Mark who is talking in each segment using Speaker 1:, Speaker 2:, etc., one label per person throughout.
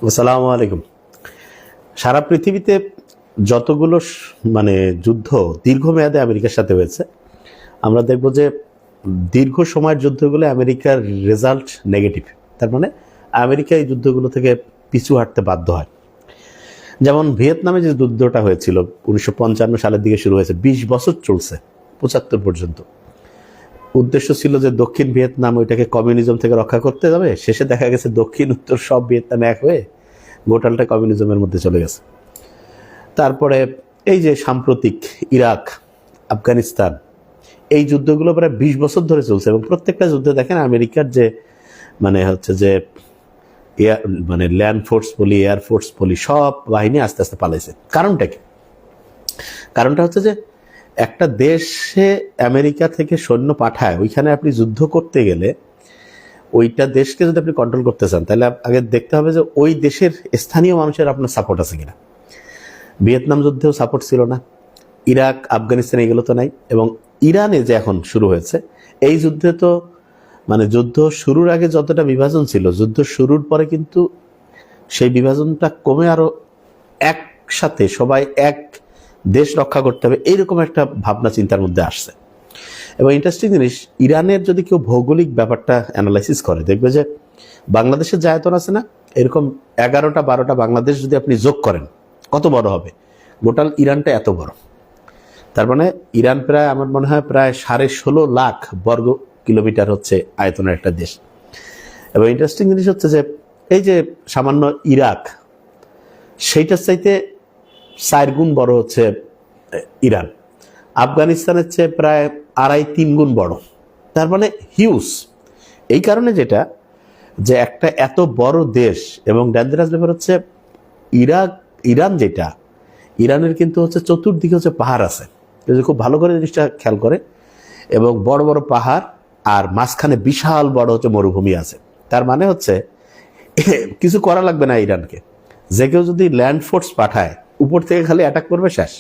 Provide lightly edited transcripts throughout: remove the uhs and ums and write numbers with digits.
Speaker 1: আসসালামু আলাইকুম। সারা পৃথিবীতে যতগুলো মানে যুদ্ধ দীর্ঘমেয়াদে আমেরিকার সাথে হয়েছে, আমরা দেখব যে দীর্ঘ সময়ের যুদ্ধগুলো আমেরিকার রেজাল্ট নেগেটিভ। তার মানে আমেরিকা এই যুদ্ধগুলো থেকে পিছু হাঁটতে বাধ্য হয়। যেমন ভিয়েতনামে যে যুদ্ধটা হয়েছিল 1955 সালের দিকে শুরু হয়েছে, 20 বছর চলছে, 75 পর্যন্ত। উদ্দেশ্য ছিল যে দক্ষিণ ভিয়েতনাম ওইটাকে কমিউনিজম থেকে রক্ষা করতে যাবে। শেষে দেখা গেছে দক্ষিণ উত্তর সব ভিয়েতনাম এক হয়ে গোটালটা কমিউনিজমের মধ্যে চলে গেছে। তারপরে এই যে সাম্প্রতিক ইরাক, আফগানিস্তান, এই যুদ্ধগুলো প্রায় 20 বছর ধরে চলছে এবং প্রত্যেকটা যুদ্ধে দেখেন আমেরিকার যে মানে হচ্ছে যে মানে ল্যান্ড ফোর্স বলি, এয়ার ফোর্স বলি, সব বাহিনী আস্তে আস্তে পালাইছে। কারণটা কি? কারণটা হচ্ছে যে একটা দেশে আমেরিকা থেকে সৈন্য পাঠায়, ওইখানে আপনি যুদ্ধ করতে গেলে ওইটা দেশকে যদি আপনি কন্ট্রোল করতে চান, তাহলে আগে দেখতে হবে যে ওই দেশের স্থানীয় মানুষের আপনার সাপোর্ট আছে কিনা। ভিয়েতনাম যুদ্ধেও সাপোর্ট ছিল না, ইরাক, আফগানিস্তান এগুলো তো নাই। এবং ইরানে যে এখন শুরু হয়েছে এই যুদ্ধে তো মানে যুদ্ধ শুরুর আগে যতটা বিভাজন ছিল, যুদ্ধ শুরুর পরে কিন্তু সেই বিভাজনটা কমে আরো একসাথে সবাই এক দেশ রক্ষা করতে হবে, এইরকম একটা ভাবনা চিন্তার মধ্যে আসছে। এবং ইন্টারেস্টিং জিনিস, ইরানের যদি কেউ ভৌগোলিক ব্যাপারটা অ্যানালাইসিস করে দেখবে যে বাংলাদেশের যে আয়তন আছে না, এরকম 11-12টা বাংলাদেশ যদি আপনি যোগ করেন কত বড় হবে? গোটাল ইরানটা এত বড়। তার মানে ইরান প্রায়, আমার মনে হয় প্রায় 16.5 লাখ বর্গ কিলোমিটার হচ্ছে আয়তনের একটা দেশ। এবং ইন্টারেস্টিং জিনিস হচ্ছে যে এই যে সামান্য ইরাক, সেইটার চাইতে 4 গুণ বড় হচ্ছে ইরান। আফগানিস্তানের চেয়ে প্রায় 2.5-3 গুণ বড়। তার মানে হিউজ। এই কারণে যেটা যে একটা এত বড় দেশ, এবং ডেঞ্জারাস ব্যাপার হচ্ছে ইরান যেটা, ইরানের কিন্তু হচ্ছে চতুর্দিকে হচ্ছে পাহাড় আছে, খুব ভালো করে জিনিসটা খেয়াল করে, এবং বড় বড় পাহাড়, আর মাঝখানে বিশাল বড় হচ্ছে মরুভূমি আছে। তার মানে হচ্ছে কিছু করা লাগবে না ইরানকে। যে কেউ যদি ল্যান্ড ফোর্স পাঠায়, উপর থেকে খালি অ্যাটাক করবে, শেষ।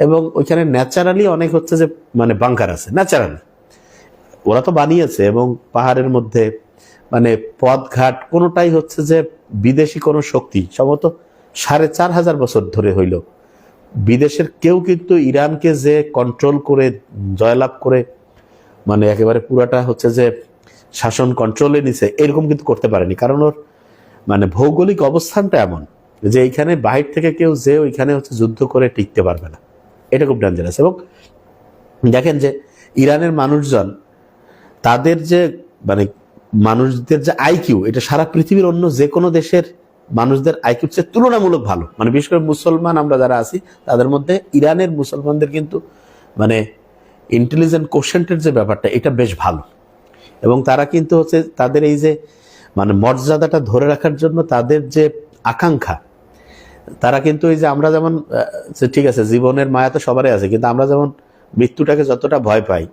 Speaker 1: এবং ওইখানে ন্যাচারালি অনেক হচ্ছে যে মানে বাংকার আছে, ন্যাচারালি ওরা তো বানিয়েছে। এবং পাহাড়ের মধ্যে মানে পথঘাট কোনোটাই হচ্ছে যে বিদেশি কোনো শক্তি, সম্ভবত 4,500 বছর ধরে হইল, বিদেশের কেউ কিন্তু ইরানকে যে কন্ট্রোল করে জয়লাভ করে মানে একেবারে পুরাটা হচ্ছে যে শাসন কন্ট্রোলে নিছে, এরকম কিন্তু করতে পারেনি। কারণ ওর মানে ভৌগোলিক অবস্থানটা এমন যে এইখানে বাহির থেকে কেউ যে ওইখানে হচ্ছে যুদ্ধ করে টিকতে পারবে না। এটা খুব ডেঞ্জারাস। এবং দেখেন যে ইরানের মানুষজন, তাদের যে মানে মানুষদের যে আইকিউ, এটা সারা পৃথিবীর অন্য যে কোনো দেশের মানুষদের আইকিউ চেয়ে তুলনামূলক ভালো। মানে বিশেষ করে মুসলমান আমরা যারা আছি তাদের মধ্যে ইরানের মুসলমানদের কিন্তু মানে ইন্টেলিজেন্ট কোশেন্টের যে ব্যাপারটা, এটা বেশ ভালো। এবং তারা কিন্তু হচ্ছে তাদের এই যে মানে মর্যাদাটা ধরে রাখার জন্য তাদের যে আকাঙ্ক্ষা, তারা কিন্তু এই যে আমরা যেমন ঠিক আছে জীবনের মায়া তো সবারই আছে, কিন্তু আমরা যেমন মৃত্যুটাকে যতটা ভয় পাই,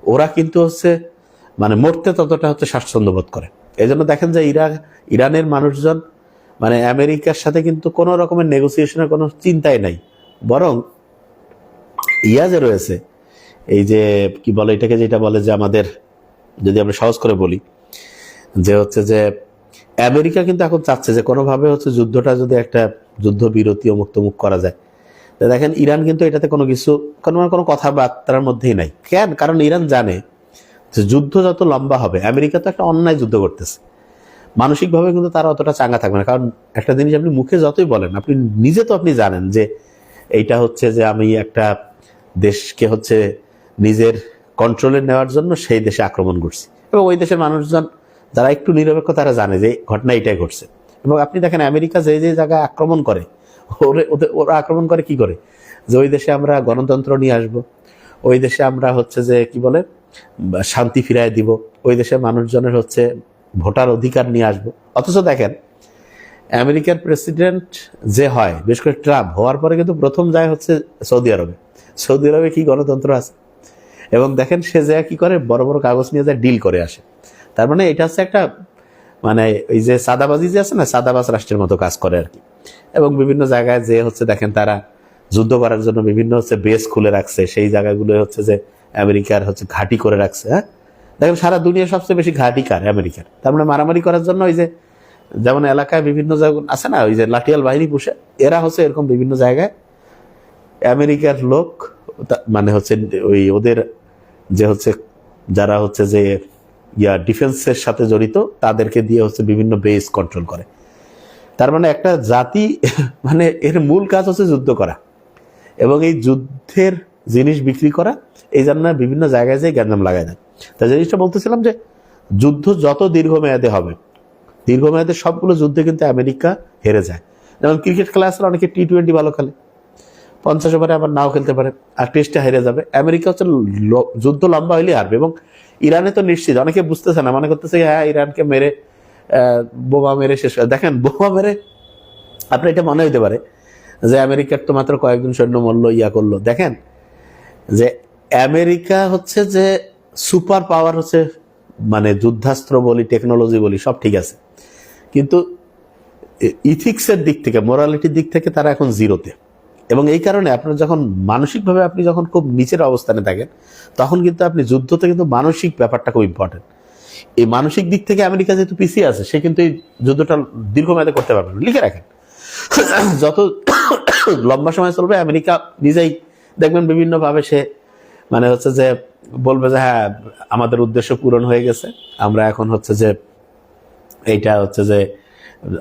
Speaker 1: ওরা কিন্তু হচ্ছে মানে মরতে ততটা হচ্ছে স্বাচ্ছন্দ্য বোধ করে। এই জন্য দেখেন যে ইরানের মানুষজন মানে আমেরিকার সাথে কিন্তু কোনো রকমের নেগোসিয়েশনের কোনো চিন্তাই নাই। বরং যে রয়েছে এই যে কি বলে এটাকে, যেটা বলে যে আমাদের, যদি আমরা সহজ করে বলি যে হচ্ছে যে আমেরিকা কিন্তু এখন চাচ্ছে যে কোনোভাবে হচ্ছে যুদ্ধটা যদি একটা যুদ্ধ বিরতি ও মুক্তমুখ করা যায়। তো দেখেন ইরান কিন্তু এটাতে কোনো কিছু কোনো কথাবার্তার মধ্যেই নাই। কেন? কারণ ইরান জানে যে যুদ্ধ যত লম্বা হবে, আমেরিকা তো একটা অন্যায় যুদ্ধ করতেছে, মানসিকভাবে কিন্তু তারা অতটা চাঙ্গা থাকবে না। কারণ একটা জিনিস আপনি মুখে যতই বলেন, আপনি নিজে তো আপনি জানেন যে এইটা হচ্ছে যে আমি একটা দেশকে হচ্ছে নিজের কন্ট্রোলে নেওয়ার জন্য সেই দেশে আক্রমণ করছি। এবং ওই দেশের মানুষজন যারা একটু নিরপেক্ষ, তারা জানে যে ঘটনা এটাই ঘটছে। এবং আপনি দেখেন আমেরিকা যে যে জায়গায় আক্রমণ করে, ওরা আক্রমণ করে কি করে, যে ওই দেশে আমরা গণতন্ত্র নিয়ে আসব, ওই দেশে আমরা হচ্ছে যে কি বলে শান্তি ফিরায় দিব, ওই দেশের মানুষজনের হচ্ছে ভোটার অধিকার নিয়ে আসব। অথচ দেখেন আমেরিকার প্রেসিডেন্ট যে হয়, বিশেষ করে ট্রাম্প হওয়ার পরে কিন্তু প্রথম যায় হচ্ছে সৌদি আরবে। সৌদি আরবে কি গণতন্ত্র আছে? এবং দেখেন সে যায় কি করে, বড় বড় কাগজ নিয়ে যায় ডিল করে আসে। তার মানে এটা হচ্ছে একটা মানে এই যে সাদাবাজি যে আছে না, সাদাবাজ রাষ্ট্রের মতো কাজ করে আর কি। এবং বিভিন্ন জায়গায় যে হচ্ছে দেখেন তারা যুদ্ধ করার জন্য বিভিন্ন হচ্ছে বেস খুলে রাখছে, সেই জায়গাগুলো হচ্ছে যে আমেরিকার হচ্ছে ঘাঁটি করে রাখছে। হ্যাঁ, দেখেন সারা দুনিয়া সবচেয়ে বেশি ঘাঁটি কার? আমেরিকার। তার মানে মারামারি করার জন্য ওই যে যেমন এলাকায় বিভিন্ন জায়গা আছে না, ওই যে লাঠিয়াল বাহিনী পুষে, এরা হচ্ছে এরকম বিভিন্ন জায়গায় আমেরিকার লোক, মানে হচ্ছে ওই ওদের যে হচ্ছে যারা হচ্ছে যে ডিফেন্সের সাথে জড়িত, তাদেরকে দিয়ে হচ্ছে বিভিন্ন বেস কন্ট্রোল করে। তার মানে একটা জাতি মানে এর মূল কাজ হচ্ছে যুদ্ধ করা এবং এই যুদ্ধের জিনিস বিক্রি করা, এই জন্য বিভিন্ন জায়গায় যে গ্যাঞ্জাম লাগায় দেয়। তাই জিনিসটা বলতেছিলাম যে যুদ্ধ যত দীর্ঘমেয়াদে হবে, দীর্ঘমেয়াদে সবগুলো যুদ্ধে কিন্তু আমেরিকা হেরে যায়। যেমন ক্রিকেট খেলা আসলে অনেকে T20 ভালো খেলে, 50 ওভারে আবার নাও খেলতে পারে, আর টেস্টে হেরে যাবে। আমেরিকা হচ্ছে যুদ্ধ লম্বা হইলে হারবে। এবং ইরানে তো নিশ্চিত, অনেকে বুঝতেছে না, মনে করতেছে হ্যাঁ ইরানকে মেরে বোমা মেরে শেষ করে। দেখেন বোমা মেরে আপনার এটা মনে হইতে পারে যে আমেরিকার তো মাত্র কয়েকজন সৈন্য মরল, করলো। দেখেন যে আমেরিকা হচ্ছে যে সুপার পাওয়ার, হচ্ছে মানে যুদ্ধাস্ত্র বলি, টেকনোলজি বলি, সব ঠিক আছে, কিন্তু ইথিক্সের দিক থেকে, মোরালিটির দিক থেকে তারা এখন জিরোতে। এবং এই কারণে আপনার যখন মানসিকভাবে আপনি যখন খুব নিচের অবস্থানে থাকেন, তখন কিন্তু আপনি যুদ্ধতে কিন্তু মানসিক ব্যাপারটা খুব ইম্পর্টেন্ট। এই মানসিক দিক থেকে আমেরিকা যেহেতু পিছিয়ে আছে, সে কিন্তু এই যুদ্ধটা দীর্ঘমেয়াদে করতে পারবে না। লিখে রাখেন, যত লম্বা সময় চলবে আমেরিকা নিজেই দেখবেন বিভিন্নভাবে সে মানে হচ্ছে যে বলবে যে হ্যাঁ আমাদের উদ্দেশ্য পূরণ হয়ে গেছে, আমরা এখন হচ্ছে যে এইটা হচ্ছে যে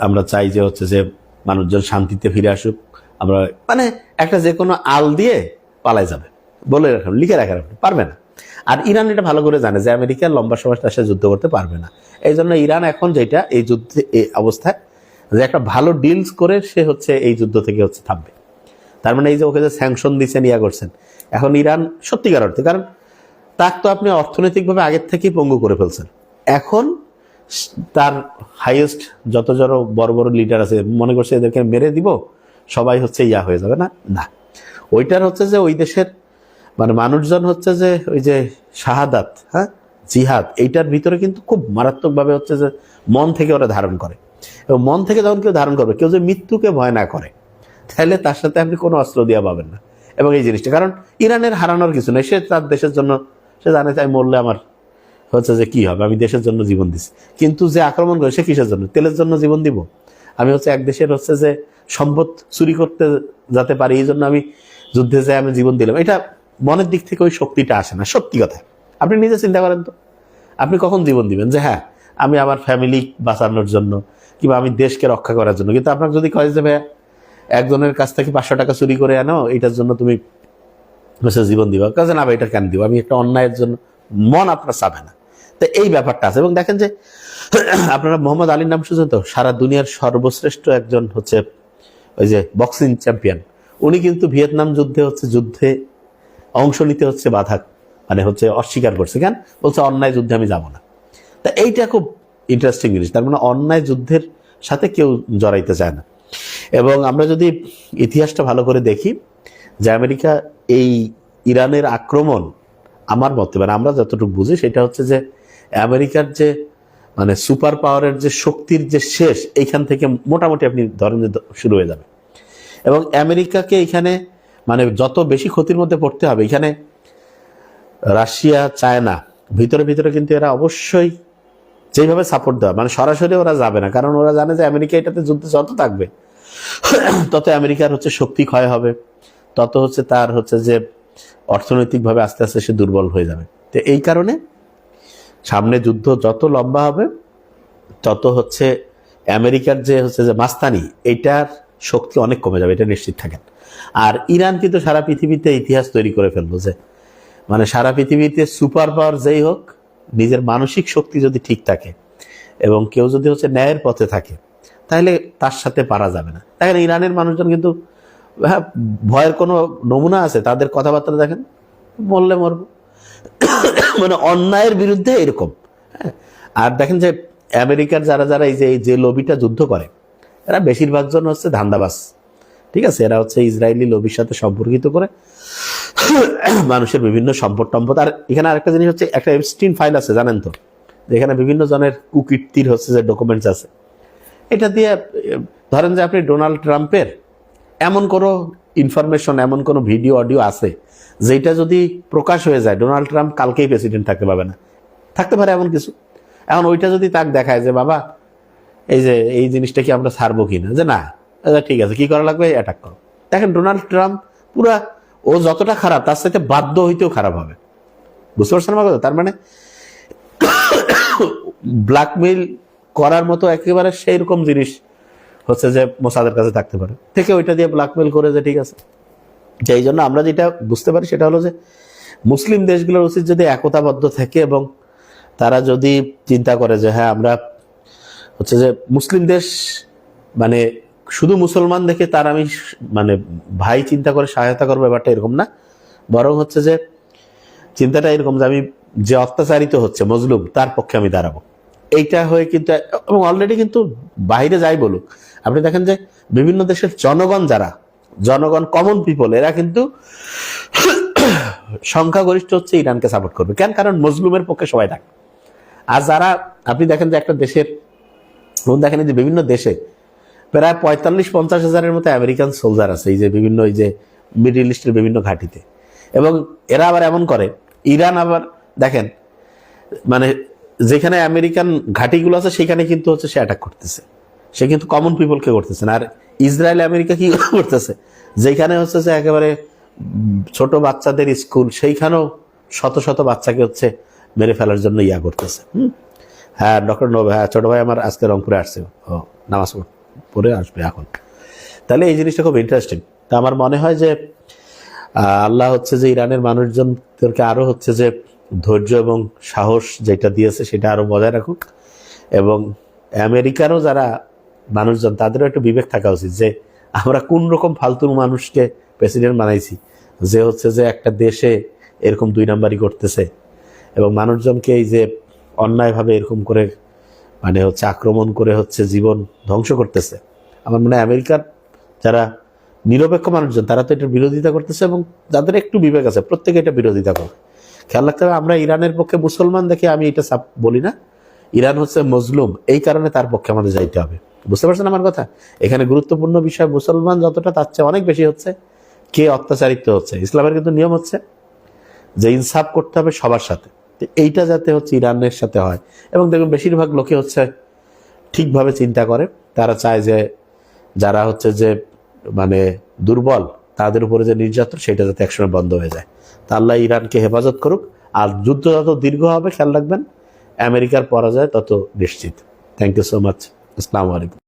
Speaker 1: আমরা চাই যে হচ্ছে যে মানুষজন শান্তিতে ফিরে আসুক, আমরা মানে একটা যে কোনো আল দিয়ে পালাই যাবে বলে রাখেন, লিখে রাখেন, পারবে না। আর ইরান এটা ভালো করে জানে যে আমেরিকা লম্বা সময় তার সাথে যুদ্ধ করতে পারবে না। এই জন্য ইরান এখন যেটা এই যুদ্ধে এই অবস্থায় যে একটা ভালো ডিলস করে সে হচ্ছে এই যুদ্ধ থেকে হচ্ছে থামবে। তার মানে এই যে ওকে যে স্যাংশন দিচ্ছেন, করছেন, এখন ইরান সত্যিকার অর্থে, কারণ তার তো আপনি অর্থনৈতিকভাবে আগের থেকেই পঙ্গু করে ফেলছেন। এখন তার হাইয়েস্ট যত বড় বড় লিডার আছে মনে করছে এদেরকে মেরে দিব, সবাই হচ্ছে হয়ে যাবে, না, ওইটার হচ্ছে যে ওই দেশের মানে মানুষজন হচ্ছে যে ওই যে শাহাদাত, হ্যাঁ জিহাদ, এইটার ভিতরে কিন্তু খুব মারাত্মকভাবে হচ্ছে যে মন থেকে ওরা ধারণ করে। এবং মন থেকে যখন কেউ ধারণ করবে, কেউ যে মৃত্যুকে ভয় না করে, তাহলে তার সাথে আপনি কোনো অস্ত্র দিয়ে পাবেন না। এবং এই জিনিসটা, কারণ ইরানের হারানোর কিছু নেই, সে তার দেশের জন্য সে জানে তাই মরলে আমার হচ্ছে যে কি হবে, আমি দেশের জন্য জীবন দিচ্ছি। কিন্তু যে আক্রমণ করে সে কিসের জন্য? তেলের জন্য জীবন দিব? আমি হচ্ছে এক দেশের হচ্ছে যে সম্পদ চুরি করতে যাতে পারি, এই জন্য আমি যুদ্ধে যাই, আমি জীবন দিলাম। এটা মনের দিক থেকে ওই শক্তিটা আসে না, সত্যি কথা। আপনি নিজে চিন্তা করেন তো, আপনি কখন জীবন দিবেন যে হ্যাঁ আমি আমার ফ্যামিলি বাঁচানোর জন্য কিংবা আমি দেশকে রক্ষা করার জন্য? কিন্তু আপনার যদি কয় যে ভাইয়া একজনের কাছ থেকে 500 টাকা চুরি করে আনো, এটার জন্য তুমি জীবন দিবা, কাজে না ভাই এটা কেন দিব, আমি একটা অন্যায়ের জন্য, মন আপনার চাবে না। তো এই ব্যাপারটা আছে। এবং দেখেন যে আপনারা মোহাম্মদ আলীর নাম শুনছেন তো, সারা দুনিয়ার সর্বশ্রেষ্ঠ একজন হচ্ছে ওই যে বক্সিং চ্যাম্পিয়ন, উনি কিন্তু ভিয়েতনাম যুদ্ধে অংশ নিতে হচ্ছে বাধা মানে হচ্ছে অস্বীকার করছে। কেন? বলছে অন্যায় যুদ্ধে আমি যাব না। তা এইটা খুব ইন্টারেস্টিং জিনিস। তার মানে অন্যায় যুদ্ধের সাথে কেউ জড়াইতে চায় না। এবং আমরা যদি ইতিহাসটা ভালো করে দেখি যে আমেরিকা এই ইরানের আক্রমণ, আমার মতে মানে আমরা যতটুকু বুঝি সেটা হচ্ছে যে আমেরিকার যে মানে সুপার পাওয়ারের যে শক্তির যে শেষ, এইখান থেকে মোটামুটি আপনি ধরেন যে শুরু হয়ে যাবে। এবং আমেরিকাকে এখানে মানে যত বেশি ক্ষতির মধ্যে পড়তে হবে, এখানে রাশিয়া, চায়না ভিতরে ভিতরে কিন্তু এরা অবশ্যই যেভাবে সাপোর্ট দেওয়া, মানে সরাসরি ওরা যাবে না, কারণ ওরা জানে যে আমেরিকা এটাতে যুদ্ধে যত থাকবে তত আমেরিকার হচ্ছে শক্তি ক্ষয় হবে, তত হচ্ছে তার হচ্ছে যে অর্থনৈতিকভাবে আস্তে আস্তে সে দুর্বল হয়ে যাবে। তো এই কারণে সামনে যুদ্ধ যত লম্বা হবে তত হচ্ছে আমেরিকার যে হচ্ছে যে মাস্তানি, এইটার শক্তি অনেক কমে যাবে, এটা নিশ্চিত থাকেন। আর ইরান কিন্তু সারা পৃথিবীতে ইতিহাস তৈরি করে ফেলবো যে মানে সারা পৃথিবীতে সুপার পাওয়ার যেই হোক, নিজের মানসিক শক্তি যদি ঠিক থাকে এবং কেউ যদি হচ্ছে ন্যায়ের পথে থাকে, তাহলে তার সাথে পারা যাবে না। দেখেন ইরানের মানুষজন কিন্তু হ্যাঁ ভয়ের কোনো নমুনা আছে? তাদের কথাবার্তা দেখেন, মরলে মরবো, মানে অন্যায়ের বিরুদ্ধে এরকম। আর দেখেন যে আমেরিকার যারা যারা এই যে লবিটা যুদ্ধ করে, এরা বেশিরভাগ জন হচ্ছে ধান্দাবাজ, ঠিক আছে? এরা হচ্ছে ইসরায়েলি লবির সাথে সম্পর্কিত করে মানুষের বিভিন্ন সম্পদ টম্পদ। আর এখানে আরেকটা জিনিস হচ্ছে, একটা এপস্টিন ফাইল আছে জানেন তো, যেখানে বিভিন্ন জনের কুকীর্তির হচ্ছে যে ডকুমেন্টস আছে। এটা দিয়ে ধরেন যে আপনি ডোনাল্ড ট্রাম্পের এমন কোনো ইনফরমেশন, এমন কোনো ভিডিও অডিও আছে যেটা যদি প্রকাশ হয়ে যায়, ডোনাল্ড ট্রাম্প কালকেই প্রেসিডেন্ট থাকতে পারবে না, থাকতে পারে এমন কিছু। এখন ওইটা যদি তাকে দেখায় যে বাবা এই যে এই জিনিসটা কি আমরা ছাড়বো কিনা, যে না আচ্ছা ঠিক আছে কি করা লাগবে অ্যাটাক করো। দেখেন ডোনাল্ড ট্রাম্প পুরা ও যতটা খারাপ তার সাথে বাধ্য হইতেও খারাপ হবে, বুঝতে পারছেন আমার কথা? তার মানে ব্ল্যাকমেইল করার মতো একেবারে সেই রকম জিনিস হচ্ছে যে মোসাদের কাছে থাকতে পারে, থেকে ওইটা দিয়ে ব্ল্যাকমেইল করে যে ঠিক আছে। যে এই জন্য আমরা যেটা বুঝতে পারি সেটা হলো যে মুসলিম দেশগুলোর উচিত যদি একতাবদ্ধ থাকে এবং তারা যদি চিন্তা করে যে হ্যাঁ আমরা হচ্ছে যে মুসলিম দেশ মানে শুধু মুসলমান দেখে তার আমি মানে ভাই চিন্তা করে সহায়তা করবো, ব্যাপারটা এরকম না, বরং হচ্ছে যে চিন্তাটা এরকম যে আমি যে অত্যাচারিত হচ্ছে মজলুম তার পক্ষে আমি দাঁড়াবো, এইটা হয়ে কিন্তু। এবং অলরেডি কিন্তু বাইরে যাই বলুক, আপনি দেখেন যে বিভিন্ন দেশের জনগণ কমন পিপল এরা কিন্তু সংখ্যাগরিষ্ঠ হচ্ছে ইরানকে সাপোর্ট করবে। কেন? কারণ মজলুমের পক্ষে সবাই থাকে। আর যারা আপনি দেখেন যে একটা দেশের দেখেন যে বিভিন্ন দেশে প্রায় 45-50 হাজারের মতো আমেরিকান সোলজার আছে, এই যে বিভিন্ন এই যে মিডল ইস্টের বিভিন্ন ঘাঁটিতে। এবং এরা আবার এমন করে, ইরান আবার দেখেন মানে যেখানে আমেরিকান ঘাঁটিগুলো আছে সেখানে কিন্তু হচ্ছে সে অ্যাটাক করতেছে, সে কিন্তু কমন পিপলকে করতেছে না। আর ইসরায়েল আমেরিকা কি করতেছে, যেখানে হচ্ছে যে একেবারে ছোট বাচ্চাদের স্কুল সেইখানেও শত শত বাচ্চাকে হচ্ছে মেরে ফেলার জন্য ইয়া করতেছে। হ্যাঁ ডক্টর নব, হ্যাঁ ছোট ভাই আমার আজকে রংপুরে আসছে, ও নামাজ পড়ে আসবে এখন। তাহলে এই জিনিসটা খুব ইন্টারেস্টিং। তা আমার মনে হয় যে আল্লাহ হচ্ছে যে ইরানের মানুষজনদেরকে আরো হচ্ছে যে ধৈর্য এবং সাহস যেটা দিয়েছে সেটা আরো বজায় রাখুক। এবং আমেরিকারও যারা মানুষজন তাদেরও একটু বিবেক থাকা উচিত যে আমরা কোন রকম ফালতু মানুষকে প্রেসিডেন্ট বানাইছি, যে হচ্ছে যে একটা দেশে এরকম 2 নাম্বারই করতেছে এবং মানুষজনকে এই যে অন্যায়ভাবে এরকম করে মানে হচ্ছে আক্রমণ করে হচ্ছে জীবন ধ্বংস করতেছে। আমার মনে হয় আমেরিকার যারা নিরপেক্ষ মানুষজন তারা তো এটার বিরোধিতা করতেছে, এবং যাদের একটু বিবেক আছে প্রত্যেকে এটা বিরোধিতা করে। খেয়াল রাখতে হবে, আমরা ইরানের পক্ষে মুসলমান দেখে আমি এটা বলি না, ইরান হচ্ছে মজলুম, এই কারণে তার পক্ষে আমাদের যাইতে হবে। বুঝতে পারছেন আমার কথা? এখানে গুরুত্বপূর্ণ বিষয় মুসলমান যতটা তার চেয়ে অনেক বেশি হচ্ছে কে অত্যাচারিত হচ্ছে। ইসলামের কিন্তু নিয়ম হচ্ছে যে ইনসাফ করতে হবে সবার সাথে, এইটা যাতে হচ্ছে ইরানের সাথে হয়। এবং দেখুন বেশিরভাগ লোকে হচ্ছে ঠিকভাবে চিন্তা করে, তারা চায় যে যারা হচ্ছে যে মানে দুর্বল তাদের উপরে যে নির্যাতন সেটা যাতে একসময় বন্ধ হয়ে যায়। তা আল্লাহ ইরানকে হেফাজত করুক। আর যুদ্ধ যত দীর্ঘ হবে খেয়াল রাখবেন আমেরিকার পরাজয় তত নিশ্চিত। Thank you so much. আসসালামু আলাইকুম।